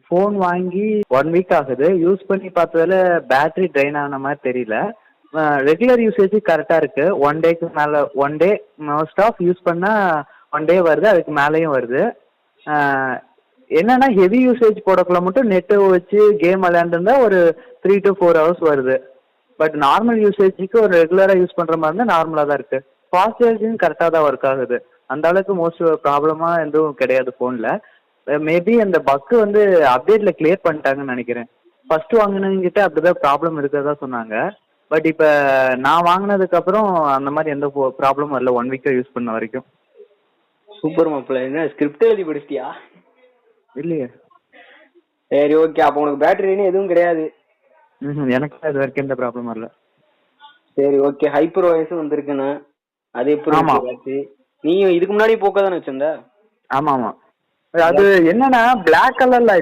Phone வாங்கி 1 week ஆகுது. Use பண்ணி பார்த்ததுல பேட்டரி ட்ரெயின் ஆன மாதிரி தெரியல. ரெகுலர் யூசேஜ் கரெக்டாக இருக்கு. 1 டேக்கு மேலே 1 டே மோஸ்ட் ஆஃப் யூஸ் பண்ணால் 1 டே வருது, அதுக்கு மேலேயும் வருது. என்னன்னா ஹெவி யூசேஜ் போடக்குள்ள மட்டும் நெட்டு வச்சு கேம் விளையாண்டுருந்தா ஒரு 3 to 4 ஹவர்ஸ் வருது. பட் நார்மல் யூசேஜுக்கு ஒரு ரெகுலராக யூஸ் பண்ணுற மாதிரி இருந்தால் நார்மலாக தான் இருக்குது. ஃபாஸ்ட் சார்ஜிங் கரெக்டாக தான் ஒர்க் ஆகுது. அந்த அளவுக்கு மோஸ்ட் ப்ராப்ளமாக எதுவும் கிடையாது ஃபோனில். மேபி அந்த பக்கு வந்து அப்டேட்ல கிளியர் பண்ணிட்டாங்கன்னு நினைக்கிறேன். ஃபர்ஸ்ட் வாங்கினவங்கிட்ட அப்படிதான் ப்ராப்ளம் இருக்கிறதா சொன்னாங்க. பட் இப்போ நான் வாங்கினதுக்கு அப்புறம் அந்த மாதிரி எந்த ப்ராப்ளமும் வரல 1 வீக்கா யூஸ் பண்ண வரைக்கும். சூப்பர் மாப்பிள்ள, என்ன ஸ்கிரிப்ட் எழுதி படிச்சிட்டியா? இல்லையே. சரி ஓகே, அப்போ உனக்கு பேட்டரின்னு எதுவும் கிடையாது. எனக்கு அது வரைக்கும் எந்த ப்ராப்ளம் வரல. சரி ஓகே, ஹைப்பர் வாய்ஸும் வந்திருக்குண்ணா. அது எப்படி? நீ இதுக்கு முன்னாடி போக்கோ தானே வச்சிருந்த? ஆமா ஆமா. அது என்னன்னா பிளாக் கலர்ல